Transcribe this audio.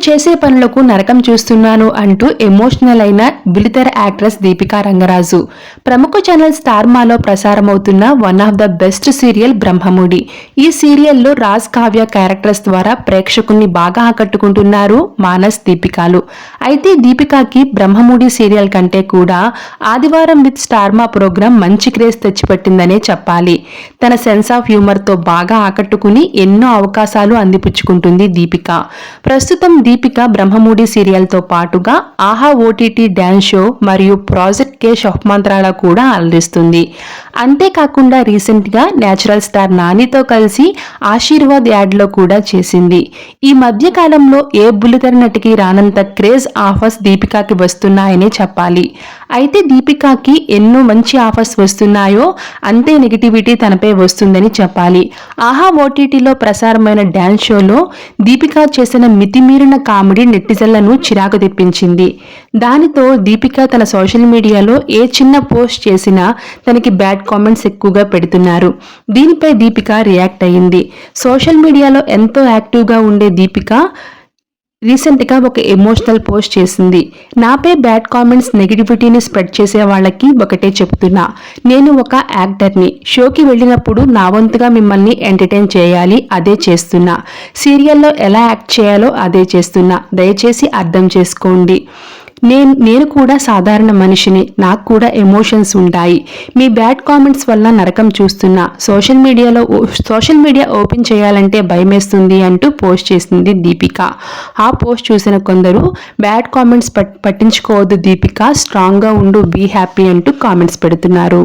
చేసే పనులకు నరకం చూస్తున్నాను అంటూ ఎమోషనల్ అయిన బుల్లితెర యాక్ట్రెస్ దీపికా రంగరాజు. ప్రముఖ ఛానల్ స్టార్ మాలో ప్రసారమవుతున్న one of the best serial Brahmamudi. ఈ సీరియల్లో రాజ్ కావ్య క్యారెక్టర్స్ ద్వారా ప్రేక్షకుల్ని బాగా ఆకట్టుకుంటున్నారు మానస్, దీపికాలు. అయితే దీపికాకి బ్రహ్మముడి సీరియల్ కంటే కూడా ఆదివారం విత్ స్టార్ మా ప్రోగ్రాం మంచి క్రేజ్ తెచ్చిపెట్టిందనే చెప్పాలి. తన సెన్స్ ఆఫ్ హ్యూమర్ తో బాగా ఆకట్టుకుని ఎన్నో అవకాశాలు అందిపుచ్చుకుంటుంది దీపిక. ప్రస్తుతం దీపిక బ్రహ్మముడి సీరియల్తో పాటుగా ఆహా ఓటీటీ డ్యాన్స్ షో మరియు ప్రాజెక్ట్ కే షహ్మంత్రాల కూడా అలరిస్తుంది. అంతేకాకుండా రీసెంట్గా నేచురల్ స్టార్ నానితో కలిసి ఆశీర్వాద్ యాడ్లో కూడా చేసింది. ఈ మధ్య కాలంలో ఏ బుల్లితెర నటికి రానంత క్రేజ్ ఆఫర్స్ దీపికాకి వస్తున్నాయనే చెప్పాలి. అయితే దీపికాకి ఎన్నో మంచి ఆఫర్స్ వస్తున్నాయో అంతే నెగిటివిటీ తనపై వస్తుందని చెప్పాలి. ఆహా ఓటీటీలో ప్రసారమైన డ్యాన్స్ షోలో దీపిక చేసిన మితిమీరిన కామెడీ నెటిజన్లను చిరాకు తెప్పించింది. దానితో దీపిక తన సోషల్ మీడియాలో ఏ చిన్న పోస్ట్ చేసినా తనకి బ్యాడ్ కామెంట్స్ ఎక్కువగా పెడుతున్నారు. దీనిపై దీపిక రియాక్ట్ అయ్యింది. సోషల్ మీడియాలో ఎంతో యాక్టివ్గా ఉండే దీపిక రీసెంట్గా ఒక ఎమోషనల్ పోస్ట్ చేసింది. నాపై బ్యాడ్ కామెంట్స్, నెగిటివిటీని స్ప్రెడ్ చేసే వాళ్ళకి ఒకటే చెప్తున్నా, నేను ఒక యాక్టర్ని. షోకి వెళ్ళినప్పుడు నా వంతుగా మిమ్మల్ని ఎంటర్టైన్ చేయాలి, అదే చేస్తున్నా. సీరియల్లో ఎలా యాక్ట్ చేయాలో అదే చేస్తున్నా. దయచేసి అర్థం చేసుకోండి. నేను కూడా సాధారణ మనిషిని, నాకు కూడా ఎమోషన్స్ ఉంటాయి. మీ బ్యాడ్ కామెంట్స్ వల్ల నరకం చూస్తున్నా. సోషల్ మీడియా ఓపెన్ చేయాలంటే భయమేస్తుంది అంటూ పోస్ట్ చేసింది దీపిక. ఆ పోస్ట్ చూసిన కొందరు బ్యాడ్ కామెంట్స్ పట్టించుకోవద్దు దీపిక, స్ట్రాంగ్గా ఉండు, బీ హ్యాపీ అంటూ కామెంట్స్ పెడుతున్నారు.